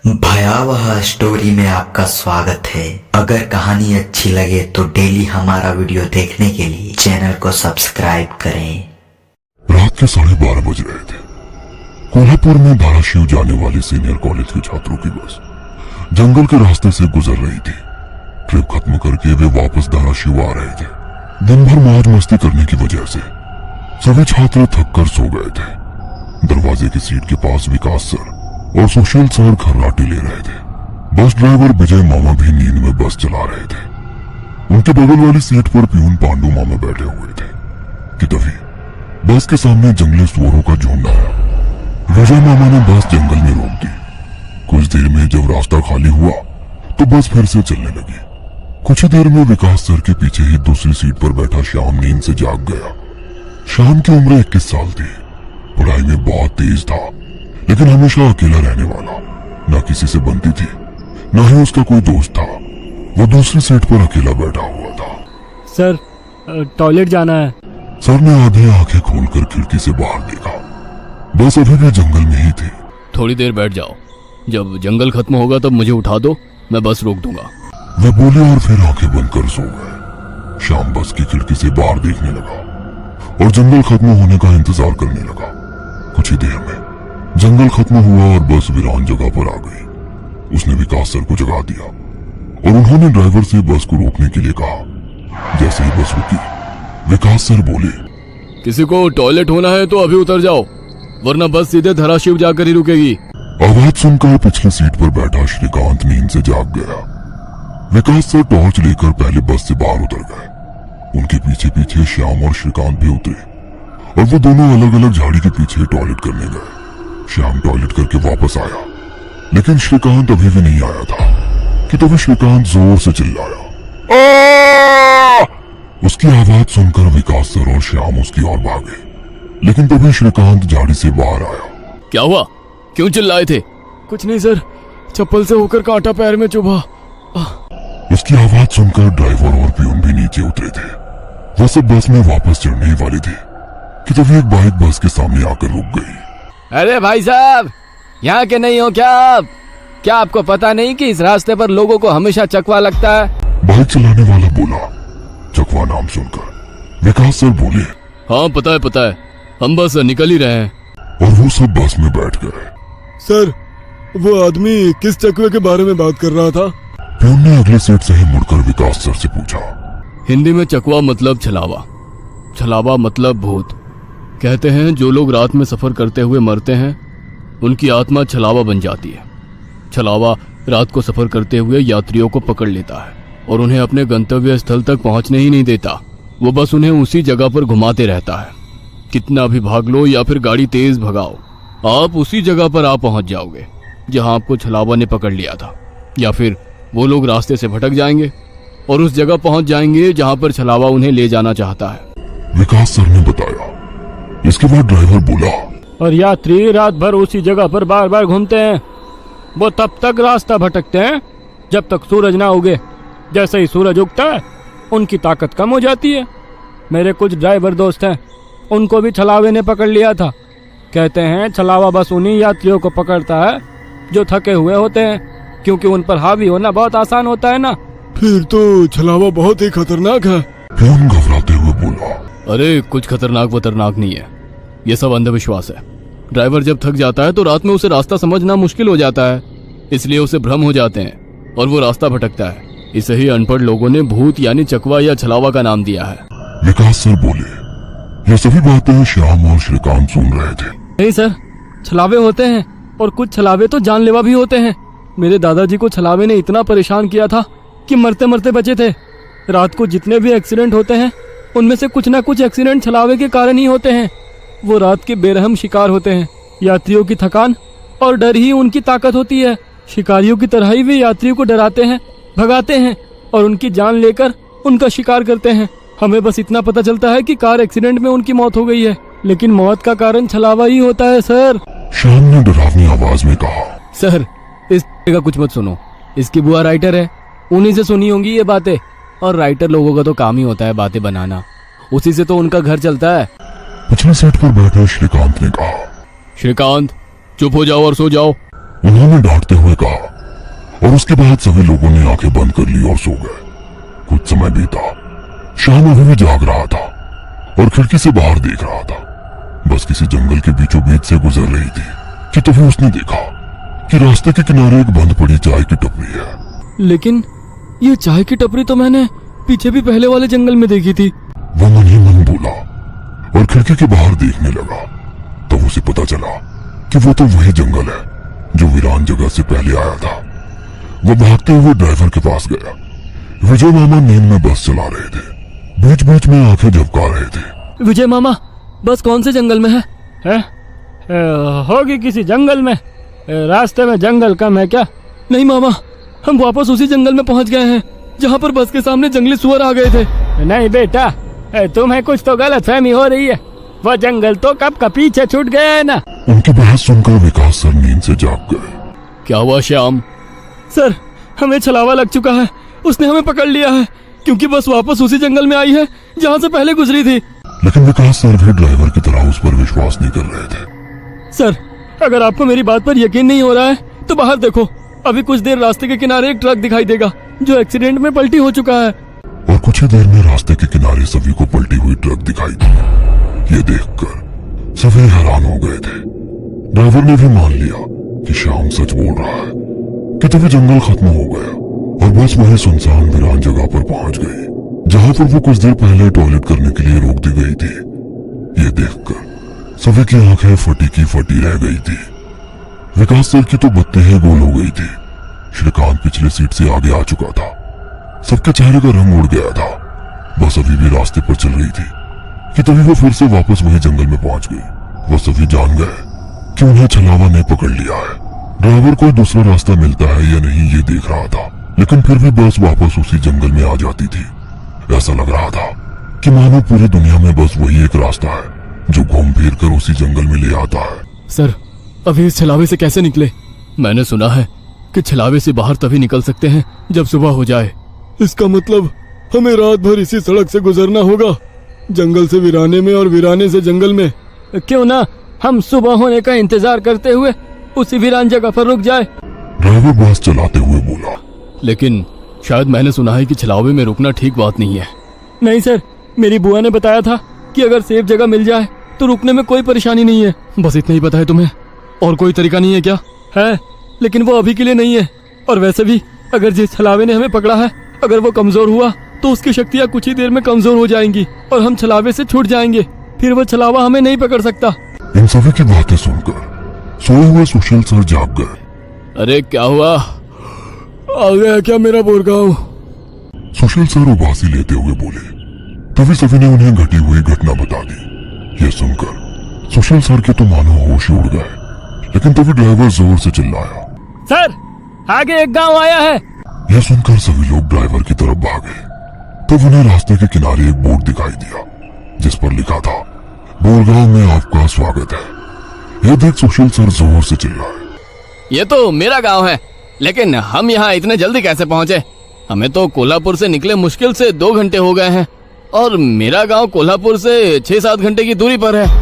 भयावह स्टोरी में आपका स्वागत है। अगर कहानी अच्छी लगे तो डेली हमारा वीडियो देखने के लिए चैनल को सब्सक्राइब करें। रात के 12:30 बज रहे थे। कोल्हापुर में धाराशिव जाने वाली सीनियर कॉलेज के छात्रों की बस जंगल के रास्ते से गुजर रही थी। ट्रिप खत्म करके वे वापस धाराशिव आ रहे थे। दिन भर मौज मस्ती करने की वजह से सभी छात्र थक कर सो गए थे। दरवाजे की सीट के पास विकास सर और सुशील सर खर्राटे ले रहे थे। बस ड्राइवर विजय मामा भी नींद में बस चला रहे थे। उनके बगल वाली सीट पर प्यून पांडू मामा बैठे हुए थे कि तभी बस के सामने जंगली सुअरों का झुंड आया। विजय मामा ने बस जंगल में रोक दी। कुछ देर में जब रास्ता खाली हुआ तो बस फिर से चलने लगी। कुछ ही देर में विकास सर के पीछे ही दूसरी सीट पर बैठा श्याम नींद से जाग गया। श्याम की उम्र 21 साल थी। पढ़ाई में बहुत तेज था, लेकिन हमेशा अकेला रहने वाला। न किसी से बनती थी, न ही उसका कोई दोस्त था। वो दूसरी सीट पर अकेला बैठा हुआ था। सर, टॉयलेट जाना है। सर ने आधी आंखें खोलकर खिड़की से बाहर देखा। बस अभी भी जंगल में ही थी। थोड़ी देर बैठ जाओ, जब जंगल खत्म होगा तब मुझे उठा दो, मैं बस रोक दूंगा। वे बोले और फिर आंखें बंद कर सो गए। श्याम बस की खिड़की से बाहर देखने लगा और जंगल खत्म होने का इंतजार करने लगा। कुछ ही देर में जंगल खत्म हुआ और बस वीरान जगह पर आ गई। उसने विकास सर को जगा दिया और उन्होंने ड्राइवर से बस को रोकने के लिए कहा। जैसे ही बस रुकी, विकास सर बोले, किसी को टॉयलेट होना है तो अभी उतर जाओ, वरना बस सीधे धाराशिव जाकर ही रुकेगी। आवाज सुनकर पिछली सीट पर बैठा श्रीकांत नींद से जाग गया। विकास सर टॉर्च लेकर पहले बस से बाहर उतर गए। उनके पीछे पीछे श्याम और श्रीकांत भी उतरे और वो दोनों अलग अलग झाड़ी के पीछे टॉयलेट करने गए। श्याम टॉयलेट करके वापस आया, लेकिन श्रीकांत अभी भी नहीं आया था कि तभी श्रीकांत जोर से चिल्लाया। उसकी आवाज सुनकर विकास सर और श्याम उसकी ओर भागे, लेकिन तभी श्रीकांत झाड़ी से बाहर आया। क्या हुआ, क्यों चिल्लाए थे? कुछ नहीं सर, चप्पल से होकर कांटा पैर में चुभा। उसकी आवाज सुनकर ड्राइवर और प्यून भी नीचे उतरे थे। वो सब बस में वापस चढ़ने ही वाले थे कि तभी एक बाइक बस के सामने आकर रुक गई। अरे भाई साहब, यहाँ के नहीं हो क्या आप? क्या आपको पता नहीं कि इस रास्ते पर लोगों को हमेशा चकवा लगता है? बाइक चलाने वाला बोला। चकवा नाम सुनकर विकास सर बोले, हाँ पता है, हम बस निकल ही रहे हैं। और वो सब बस में बैठ गए। सर, वो आदमी किस चकवे के बारे में बात कर रहा था? प्यून ने अगले सीट से ही मुड़कर विकास सर से पूछा। हिंदी में चकवा मतलब छलावा, छलावा मतलब भूत। कहते हैं जो लोग रात में सफर करते हुए मरते हैं उनकी आत्मा छलावा बन जाती है। छलावा रात को सफर करते हुए यात्रियों को पकड़ लेता है और उन्हें अपने गंतव्य स्थल तक पहुंचने ही नहीं देता। वो बस उन्हें उसी जगह पर घुमाते रहता है। कितना भी भाग लो या फिर गाड़ी तेज भगाओ, आप उसी जगह पर आ पहुंच जाओगे जहां आपको छलावा ने पकड़ लिया था। या फिर वो लोग रास्ते से भटक जाएंगे और उस जगह पहुंच जाएंगे जहां पर छलावा उन्हें ले जाना चाहता है। विकास सर ने बताया। इसके बाद ड्राइवर बोला, और यात्री रात भर उसी जगह पर बार बार घूमते हैं। वो तब तक रास्ता भटकते हैं जब तक सूरज ना उगे। जैसे ही सूरज उगता है उनकी ताकत कम हो जाती है। मेरे कुछ ड्राइवर दोस्त हैं, उनको भी छलावे ने पकड़ लिया था। कहते हैं छलावा बस उन्हीं यात्रियों को पकड़ता है जो थके हुए होते हैं, क्योंकि उन पर हावी होना बहुत आसान होता है ना। फिर तो छलावा बहुत ही खतरनाक है। प्यून घबराते हुए बोला। अरे कुछ खतरनाक वतरनाक नहीं है, ये सब अंधविश्वास है। ड्राइवर जब थक जाता है तो रात में उसे रास्ता समझना मुश्किल हो जाता है, इसलिए उसे भ्रम हो जाते हैं और वो रास्ता भटकता है। इसे ही अनपढ़ लोगों ने भूत यानी चकवा या छलावा का नाम दिया है। विकास सर बोले। ये सभी बातें श्याम और श्रीकांत सुन रहे थे। नहीं सर, छलावे होते हैं और कुछ छलावे तो जानलेवा भी होते हैं। मेरे दादाजी को छलावे ने इतना परेशान किया था कि मरते मरते बचे थे। रात को जितने भी एक्सीडेंट होते हैं उनमें से कुछ ना कुछ एक्सीडेंट छलावे के कारण ही होते हैं। वो रात के बेरहम शिकार होते हैं। यात्रियों की थकान और डर ही उनकी ताकत होती है। शिकारियों की तरह ही वे यात्रियों को डराते हैं, भगाते हैं और उनकी जान लेकर उनका शिकार करते हैं। हमें बस इतना पता चलता है कि कार एक्सीडेंट में उनकी मौत हो गई है, लेकिन मौत का कारण छलावा ही होता है सर। श्याम ने डरावनी आवाज में कहा। सर, इस का कुछ मत सुनो, इसकी बुआ राइटर है, उन्हीं से सुनी होंगी ये बातें। और राइटर लोगों का तो काम ही होता है बातें बनाना, उसी से तो उनका घर चलता है। पिछले सीट पर बैठे श्रीकांत ने कहा। श्रीकांत, चुप हो जाओ और सो जाओ। उन्होंने डांटते हुए कहा और उसके बाद सभी लोगों ने आंखें बंद कर ली और सो गए। कुछ समय बीता। शाम अभी भी जाग रहा था और खिड़की से बाहर देख रहा था। बस किसी जंगल के बीचों बीच से गुजर रही थी कि तभी उसने देखा कि रास्ते के किनारे एक बंद पड़ी चाय की टपरी है। लेकिन ये चाय की टपरी तो मैंने पीछे भी पहले वाले जंगल में देखी थी। वो मन ही मन बोला और खिड़की के बाहर देखने लगा। तब उसे पता चला कि वो तो वही जंगल है जो वीरान जगह से पहले आया था। वो भागते हुए ड्राइवर के पास गया। विजय मामा नींद में बस चला रहे थे। बीच बीच में आंखें झपका रहे थे। विजय मामा, बस कौन से जंगल में है? होगी किसी जंगल में। रास्ते में जंगल कम है क्या? नहीं मामा, हम वापस उसी जंगल में पहुंच गए हैं जहाँ पर बस के सामने जंगली सुअर आ गए थे। नहीं बेटा, तुम्हें कुछ तो गलतफहमी हो रही है। वो जंगल तो कब का पीछे छूट गया है ना। उनकी बात सुनकर विकास सर नींद से जाग गए। क्या हुआ श्याम? सर, हमें छलावा लग चुका है। उसने हमें पकड़ लिया है क्योंकि बस वापस उसी जंगल में आई है जहाँ से पहले गुजरी थी। लेकिन विकास सर भी ड्राइवर की तरह उस पर विश्वास नहीं कर रहे थे। सर, अगर आपको मेरी बात पर यकीन नहीं हो रहा है तो बाहर देखो। अभी कुछ देर रास्ते के किनारे एक ट्रक दिखाई देगा जो एक्सीडेंट में पलटी हो चुका है। और कुछ ही देर में रास्ते के किनारे सभी को पलटी हुई ट्रक दिखाई दी। ये देखकर सभी हैरान हो गए थे। ड्राइवर ने भी मान लिया कि श्याम सच बोल रहा है कि तभी जंगल खत्म हो गया और बस वही सुनसान वीरान जगह पर पहुंच गई जहां पर वो कुछ देर पहले टॉयलेट करने के लिए रोक दी गई थी। ये देखकर सभी की आंखें फटी की फटी रह गई थी। विकास सर की तो बत्ती ही गोल हो गई थी। श्रीकांत पिछले सीट से आगे आ चुका था। सबके चेहरे का रंग उड़ गया था। बस अभी भी रास्ते पर चल रही थी कि तभी वो फिर से वापस वही जंगल में पहुंच गई। वो सभी जान गए कि उन्हें छलावा ने पकड़ लिया है। ड्राइवर कोई दूसरा रास्ता मिलता है या नहीं ये देख रहा था, लेकिन फिर भी बस वापस उसी जंगल में आ जाती थी। ऐसा लग रहा था कि मानो पूरी दुनिया में बस वही एक रास्ता है जो घूम फिर कर उसी जंगल में ले आता है। सर, अभी इस छलावे से कैसे निकले? मैंने सुना है कि छलावे से बाहर तभी निकल सकते हैं जब सुबह हो जाए। इसका मतलब हमें रात भर इसी सड़क से गुजरना होगा, जंगल से वीराने में और वीराने से जंगल में। क्यों ना हम सुबह होने का इंतजार करते हुए उसी वीरान जगह पर रुक जाए। ड्राइवर बस चलाते हुए बोला। लेकिन शायद मैंने सुना है कि छलावे में रुकना ठीक बात नहीं है। नहीं सर, मेरी बुआ ने बताया था कि अगर सेफ जगह मिल जाए तो रुकने में कोई परेशानी नहीं है। बस इतना ही पता है तुम्हें? और कोई तरीका नहीं है क्या? है, लेकिन वो अभी के लिए नहीं है। और वैसे भी अगर जिस छलावे ने हमें पकड़ा है अगर वो कमजोर हुआ तो उसकी शक्तियाँ कुछ ही देर में कमजोर हो जाएंगी और हम छलावे से छूट जाएंगे। फिर वो छलावा हमें नहीं पकड़ सकता। इन सभी की बातें सुनकर सोए हुए सुशील सर जाग गए। अरे क्या हुआ? आ गया क्या मेरा बोरगांव? सुशील सर उबासी लेते हुए बोले। तभी सभी ने उन्हें घटी हुई घटना बता दी। ये सुनकर सुशील सर के तो मानो होश ही उड़ गए। लेकिन तभी ड्राइवर जोर से चिल्लाया, सर, आगे एक गांव आया है। यह सुनकर सभी लोग ड्राइवर की तरफ भागे। तब उन्हें रास्ते के किनारे एक बोर्ड दिखाई दिया जिस पर लिखा था, बोरगांव में आपका स्वागत है। यह देख सुशील सर जोर से चिल्लाए, ये तो मेरा गांव है, लेकिन हम यहाँ इतने जल्दी कैसे पहुँचे? हमें तो कोल्हापुर से निकले मुश्किल से 2 घंटे हो गए हैं और मेरा गांव कोल्हापुर से 6-7 घंटे की दूरी पर है।